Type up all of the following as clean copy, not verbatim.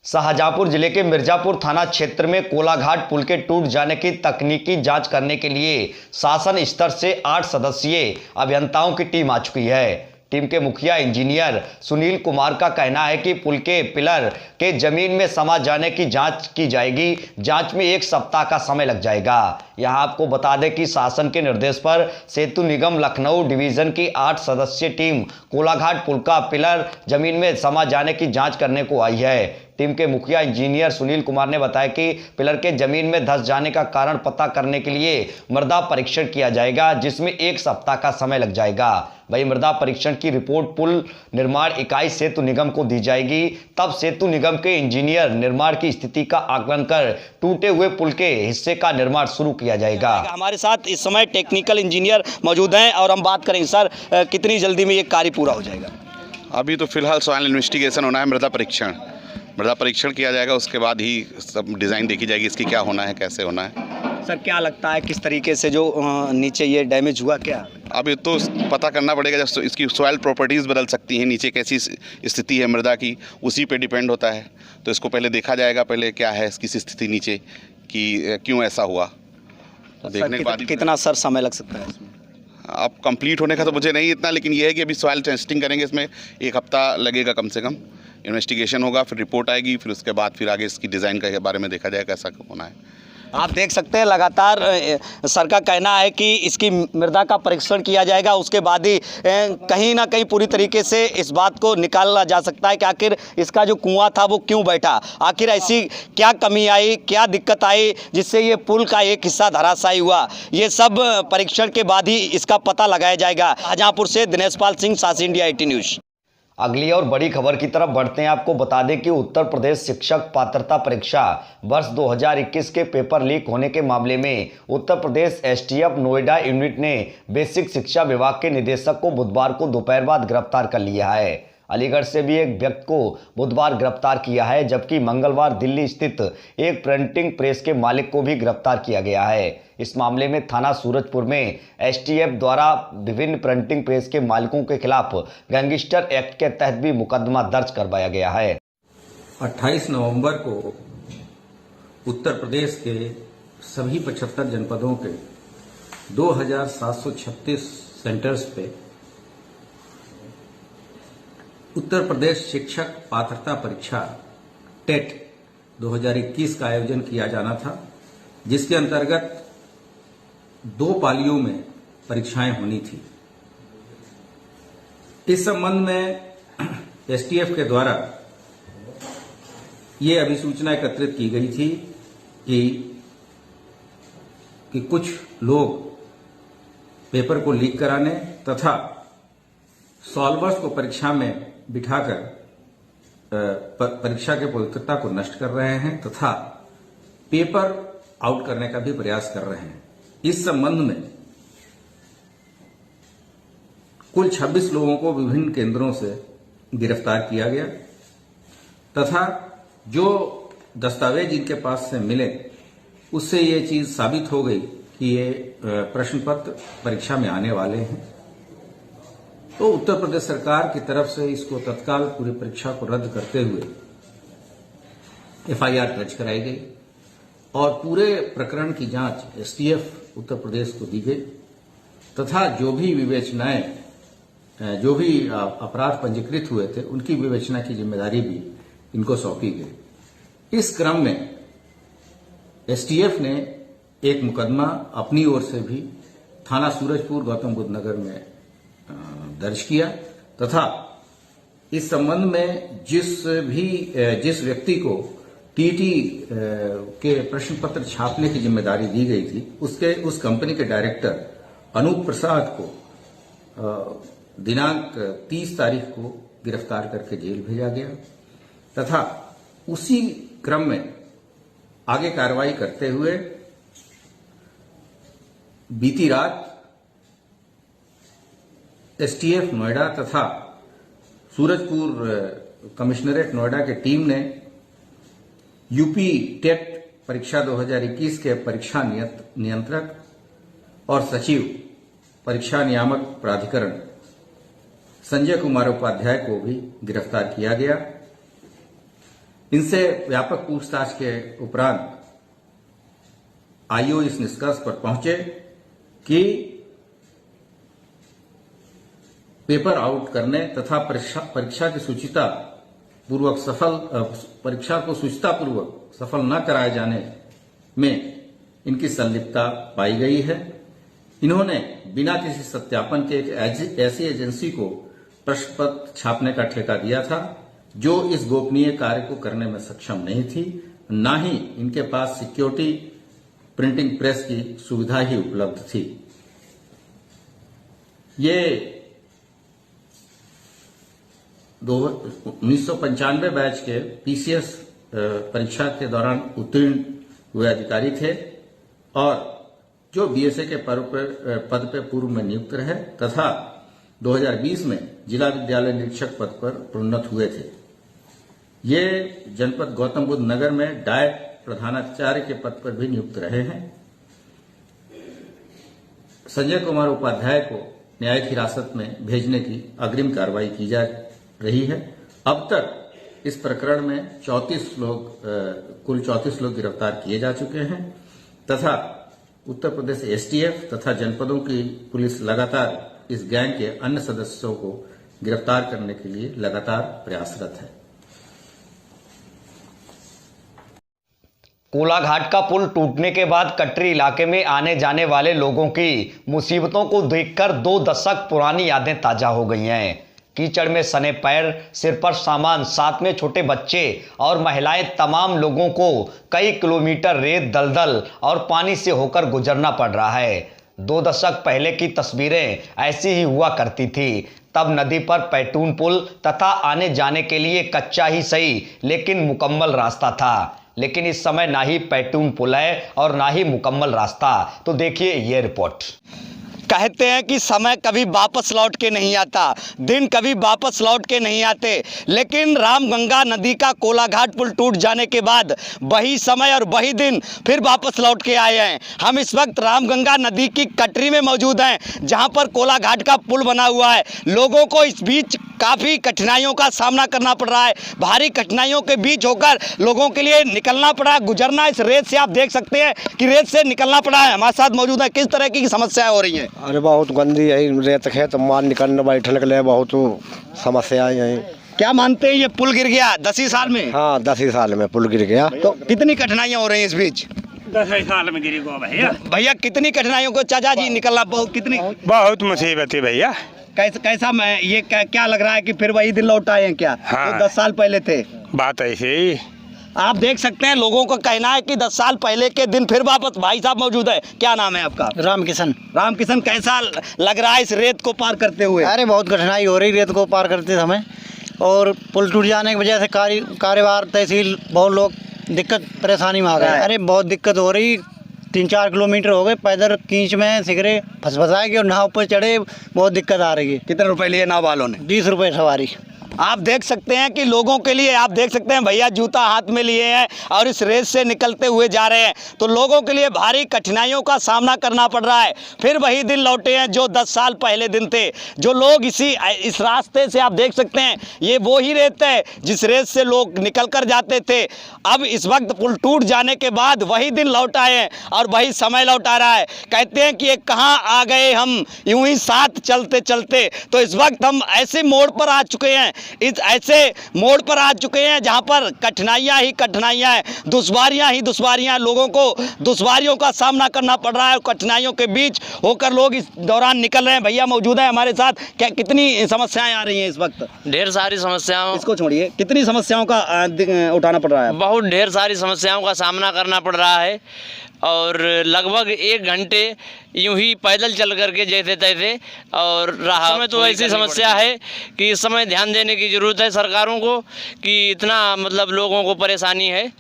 शाहजहांपुर जिले के मिर्जापुर थाना क्षेत्र में कोलाघाट पुल के टूट जाने की तकनीकी जांच करने के लिए शासन स्तर से 8 सदस्यीय अभियंताओं की टीम आ चुकी है। टीम के मुखिया इंजीनियर सुनील कुमार का कहना है कि पुल के पिलर के जमीन में समा जाने की जांच की जाएगी। जांच में 1 सप्ताह का समय लग जाएगा। यहां आपको बता दें कि शासन के निर्देश पर सेतु निगम लखनऊ डिवीजन की 8 सदस्यीय टीम कोलाघाट पुल का पिलर जमीन में समा जाने की जांच करने को आई है। टीम के मुखिया इंजीनियर सुनील कुमार ने बताया कि पिलर के जमीन में धंस जाने का कारण पता करने के लिए मृदा परीक्षण किया जाएगा, जिसमें 1 सप्ताह का समय लग जाएगा। वही मृदा परीक्षण की रिपोर्ट पुल निर्माण इकाई सेतु निगम को दी जाएगी। तब सेतु निगम के इंजीनियर निर्माण की स्थिति का आकलन कर टूटे हुए पुल के हिस्से का निर्माण शुरू किया जाएगा। हमारे साथ इस समय टेक्निकल इंजीनियर मौजूद हैं और हम बात करेंगे, सर कितनी जल्दी में ये कार्य पूरा हो जाएगा? अभी तो फिलहाल सॉइल इन्वेस्टिगेशन होना है, मृदा परीक्षण किया जाएगा। उसके बाद ही सब डिज़ाइन देखी जाएगी, इसकी क्या होना है, कैसे होना है। सर क्या लगता है किस तरीके से जो नीचे ये डैमेज हुआ क्या? अभी तो पता करना पड़ेगा, जब इसकी सॉइल प्रॉपर्टीज़ बदल सकती हैं, नीचे कैसी स्थिति है मृदा की, उसी पे डिपेंड होता है। तो इसको पहले देखा जाएगा, पहले क्या है इसकी स्थिति नीचे कि क्यों ऐसा हुआ। तो देखने के बाद कितना सर समय लग सकता है इसमें? अब कंप्लीट होने का तो मुझे नहीं इतना, लेकिन ये है कि अभी सॉइल टेस्टिंग करेंगे, इसमें 1 हफ्ता लगेगा कम से कम। इन्वेस्टिगेशन होगा, फिर रिपोर्ट आएगी, फिर उसके बाद फिर आगे इसकी डिज़ाइन के बारे में देखा जाएगा कैसा होना है। आप देख सकते हैं लगातार सर का कहना है कि इसकी मृदा का परीक्षण किया जाएगा, उसके बाद ही कहीं ना कहीं पूरी तरीके से इस बात को निकाला जा सकता है कि आखिर इसका जो कुआं था वो क्यों बैठा, आखिर ऐसी क्या कमी आई, क्या दिक्कत आई जिससे ये पुल का एक हिस्सा धराशायी हुआ। ये सब परीक्षण के बाद ही इसका पता लगाया जाएगा। शाहजहांपुर से दिनेश पाल सिंह, सासी इंडिया 18 न्यूज़। अगली और बड़ी खबर की तरफ बढ़ते हैं। आपको बता दें कि उत्तर प्रदेश शिक्षक पात्रता परीक्षा वर्ष 2021 के पेपर लीक होने के मामले में उत्तर प्रदेश एसटीएफ नोएडा यूनिट ने बेसिक शिक्षा विभाग के निदेशक को बुधवार को दोपहर बाद गिरफ्तार कर लिया है। अलीगढ़ से भी एक व्यक्ति को बुधवार गिरफ्तार किया है, जबकि मंगलवार दिल्ली स्थित एक प्रिंटिंग प्रेस के मालिक को भी गिरफ्तार किया गया है। इस मामले में थाना सूरजपुर में एसटीएफ द्वारा विभिन्न प्रिंटिंग प्रेस के मालिकों के खिलाफ गैंगस्टर एक्ट के तहत भी मुकदमा दर्ज करवाया गया है। 28 नवंबर को उत्तर प्रदेश के सभी 75 जनपदों के 2736 सेंटर्स पे उत्तर प्रदेश शिक्षक पात्रता परीक्षा टेट 2021 का आयोजन किया जाना था, जिसके अंतर्गत 2 पालियों में परीक्षाएं होनी थी। इस संबंध में एसटीएफ के द्वारा ये अभिसूचना एकत्रित की गई थी कि कुछ लोग पेपर को लीक कराने तथा सॉल्वर्स को परीक्षा में बिठाकर परीक्षा के पवित्रता को नष्ट कर रहे हैं तथा पेपर आउट करने का भी प्रयास कर रहे हैं। इस संबंध में कुल 26 लोगों को विभिन्न केंद्रों से गिरफ्तार किया गया तथा जो दस्तावेज इनके पास से मिले उससे ये चीज साबित हो गई कि ये प्रश्न पत्र परीक्षा में आने वाले हैं। तो उत्तर प्रदेश सरकार की तरफ से इसको तत्काल पूरी परीक्षा को रद्द करते हुए एफआईआर दर्ज कराई गई और पूरे प्रकरण की जांच एसटीएफ उत्तर प्रदेश को दी गई तथा जो भी विवेचनाएं, जो भी अपराध पंजीकृत हुए थे उनकी विवेचना की जिम्मेदारी भी इनको सौंपी गई। इस क्रम में एसटीएफ ने एक मुकदमा अपनी ओर से भी थाना सूरजपुर गौतम बुद्ध नगर में दर्ज किया तथा इस संबंध में जिस व्यक्ति को टीटी के प्रश्न पत्र छापने की जिम्मेदारी दी गई थी उस कंपनी के डायरेक्टर अनूप प्रसाद को दिनांक 30 तारीख को गिरफ्तार करके जेल भेजा गया तथा उसी क्रम में आगे कार्रवाई करते हुए बीती रात एसटीएफ नोएडा तथा सूरजपुर कमिश्नरेट नोएडा की टीम ने यूपी टेट परीक्षा 2021 के परीक्षा नियंत्रक और सचिव परीक्षा नियामक प्राधिकरण संजय कुमार उपाध्याय को भी गिरफ्तार किया गया। इनसे व्यापक पूछताछ के उपरांत आईओ इस निष्कर्ष पर पहुंचे कि पेपर आउट करने तथा परीक्षा की परीक्षा को सूचितापूर्वक सफल न कराए जाने में इनकी संलिप्तता पाई गई है। इन्होंने बिना किसी सत्यापन के एक ऐसी एजेंसी को प्रश्न पत्र छापने का ठेका दिया था जो इस गोपनीय कार्य को करने में सक्षम नहीं थी, न ही इनके पास सिक्योरिटी प्रिंटिंग प्रेस की सुविधा ही उपलब्ध थी। ये 1995 बैच के पीसीएस परीक्षा के दौरान उत्तीर्ण हुए अधिकारी थे और जो बीएसए के पद पे पूर्व में नियुक्त रहे तथा 2020 में जिला विद्यालय निरीक्षक पद पर प्रोन्नत हुए थे। ये जनपद गौतम बुद्ध नगर में डायट प्रधानाचार्य के पद पर भी नियुक्त रहे हैं। संजय कुमार उपाध्याय को न्यायिक हिरासत में भेजने की अग्रिम कार्रवाई की जा रही है। अब तक इस प्रकरण में कुल 34 लोग गिरफ्तार किए जा चुके हैं तथा उत्तर प्रदेश एसटीएफ तथा जनपदों की पुलिस लगातार इस गैंग के अन्य सदस्यों को गिरफ्तार करने के लिए लगातार प्रयासरत है। कोलाघाट का पुल टूटने के बाद कटरी इलाके में आने जाने वाले लोगों की मुसीबतों को देखकर 2 दशक पुरानी यादें ताजा हो गई हैं। कीचड़ में सने पैर, सिर पर सामान, साथ में छोटे बच्चे और महिलाएं, तमाम लोगों को कई किलोमीटर रेत, दलदल और पानी से होकर गुजरना पड़ रहा है। 2 दशक पहले की तस्वीरें ऐसी ही हुआ करती थी। तब नदी पर पैटून पुल तथा आने जाने के लिए कच्चा ही सही लेकिन मुकम्मल रास्ता था। लेकिन इस समय ना ही पैटून पुल है और ना ही मुकम्मल रास्ता। तो देखिए ये रिपोर्ट। कहते हैं कि समय कभी वापस लौट के नहीं आता, दिन कभी वापस लौट के नहीं आते, लेकिन रामगंगा नदी का कोलाघाट पुल टूट जाने के बाद वही समय और वही दिन फिर वापस लौट के आए हैं। हम इस वक्त रामगंगा नदी की कटरी में मौजूद हैं, जहां पर कोलाघाट का पुल बना हुआ है। लोगों को इस बीच काफ़ी कठिनाइयों का सामना करना पड़ रहा है। भारी कठिनाइयों के बीच होकर लोगों के लिए निकलना पड़ा, गुजरना इस रेत से। आप देख सकते हैं कि रेत से निकलना पड़ा है। हमारे साथ मौजूद है, किस तरह की समस्याएं हो रही हैं? अरे बहुत गंदी है रेत है, तो मार निकलने बैठने के लिए बहुत समस्याएं हैं। क्या मानते हैं ये पुल गिर गया 10 ही साल में? हाँ 10 ही साल में पुल गिर गया। तो कितनी कठिनाइयां हो रही हैं इस बीच? 10 ही साल में गिरी गो भैया कितनी कठिनाइयों को चाचा जी निकलना बहुत मुसीबत है भैया। कैसा मैं ये क्या लग रहा है कि फिर वही दिन लौट आए हैं क्या? हाँ। तो 10 साल पहले थे। बात ऐसे ही। आप देख सकते हैं लोगों का कहना है कि 10 साल पहले के दिन फिर वापस। भाई साहब मौजूद है, क्या नाम है आपका? रामकिशन, कैसा लग रहा है इस रेत को पार करते हुए? अरे बहुत कठिनाई हो रही रेत को पार करते समय, और पुल टूट जाने की वजह से कार्यवार तहसील बहुत लोग दिक्कत परेशानी में आ गए। अरे बहुत दिक्कत हो रही, 3-4 किलोमीटर हो गए पैदल कींच में सिगरे फंसाएगी और नाव पर चढ़े, बहुत दिक्कत आ रही है। कितने रुपए लिए नाव वालों ने? 20 रुपये सवारी। आप देख सकते हैं कि लोगों के लिए, आप देख सकते हैं भैया जूता हाथ में लिए हैं और इस रेस से निकलते हुए जा रहे हैं। तो लोगों के लिए भारी कठिनाइयों का सामना करना पड़ रहा है। फिर वही दिन लौटे हैं जो 10 साल पहले दिन थे। जो लोग इस रास्ते से, आप देख सकते हैं ये वो ही रेत है जिस रेत से लोग निकल कर जाते थे। अब इस वक्त पुल टूट जाने के बाद वही दिन लौट आए हैं और वही समय लौट आ रहा है। कहते हैं कि ये कहाँ आ गए हम यूं ही साथ चलते चलते। तो इस वक्त हम ऐसे मोड़ पर आ चुके हैं, इस ऐसे मोड़ पर आ चुके हैं जहां पर कठिनाइयां ही कठिनाइयां हैं, दुश्वारियां ही दुश्वारियां, लोगों को दुश्वारियों का सामना करना पड़ रहा है। और कठिनाइयों के बीच होकर लोग इस दौरान निकल रहे हैं। भैया मौजूद है हमारे साथ, क्या कितनी समस्याएं आ रही हैं इस वक्त? ढेर सारी समस्याओं, इसको छोड़िए, कितनी समस्याओं का उठाना पड़ रहा है? बहुत ढेर सारी समस्याओं का सामना करना पड़ रहा है और लगभग 1 घंटे यूं ही पैदल चल करके जैसे तैसे और रहा। में तो ऐसी समस्या है कि इस समय ध्यान देने की ज़रूरत है सरकारों को कि इतना मतलब लोगों को परेशानी है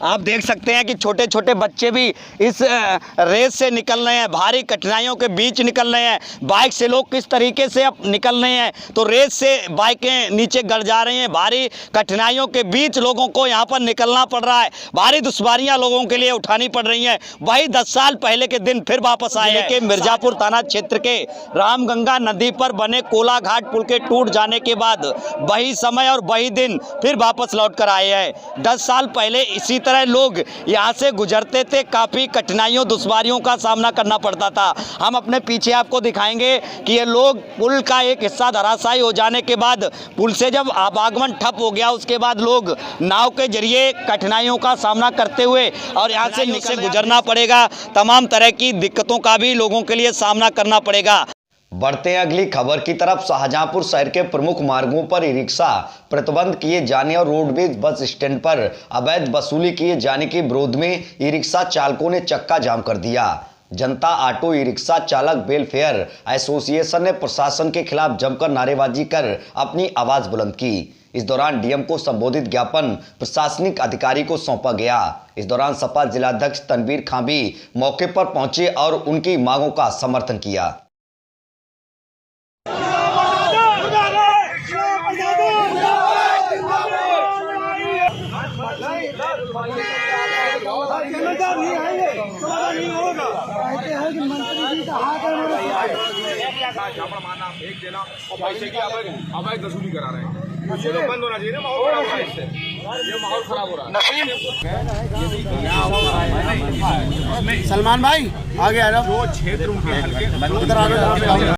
आप देख सकते हैं कि छोटे छोटे बच्चे भी इस रेस से निकल रहे हैं, भारी कठिनाइयों के बीच निकल रहे हैं। बाइक से लोग किस तरीके से अब निकल रहे हैं, तो रेस से बाइकें नीचे गिर जा रही हैं। भारी कठिनाइयों के बीच लोगों को यहाँ पर निकलना पड़ रहा है, भारी दुश्वारियाँ लोगों के लिए उठानी पड़ रही हैं। वही 10 साल पहले के दिन फिर वापस आए हैं कि मिर्जापुर थाना क्षेत्र के रामगंगा नदी पर बने कोलाघाट पुल के टूट जाने के बाद वही समय और वही दिन फिर वापस लौट कर आए हैं। 10 साल पहले इसी तरह लोग यहाँ से गुजरते थे, काफ़ी कठिनाइयों दुश्वारियों का सामना करना पड़ता था। हम अपने पीछे आपको दिखाएंगे कि ये लोग पुल का एक हिस्सा धराशायी हो जाने के बाद, पुल से जब आवागमन ठप हो गया, उसके बाद लोग नाव के जरिए कठिनाइयों का सामना करते हुए और यहाँ से गुजरना पड़ेगा। तमाम तरह की दिक्कतों का भी लोगों के लिए सामना करना पड़ेगा। बढ़ते हैं अगली खबर की तरफ। शाहजहांपुर शहर के प्रमुख मार्गों पर ई रिक्शा प्रतिबंध किए जाने और रोडवेज बस स्टैंड पर अवैध वसूली किए जाने के विरोध में ई रिक्शा चालकों ने चक्का जाम कर दिया। जनता ऑटो ई रिक्शा चालक वेलफेयर एसोसिएशन ने प्रशासन के खिलाफ जमकर नारेबाजी कर अपनी आवाज बुलंद की। इस दौरान डीएम को संबोधित ज्ञापन प्रशासनिक अधिकारी को सौंपा गया। इस दौरान सपा जिलाध्यक्ष तनवीर खां भी मौके पर पहुंचे और उनकी मांगों का समर्थन किया। वसूली करा रहे हैं, ये तो बंद होना चाहिए ना, माहौल खराब हो रहा है इससे, ये माहौल खराब हो रहा है। सलमान भाई आगे आ जाओ, जो क्षेत्र उनके हल्के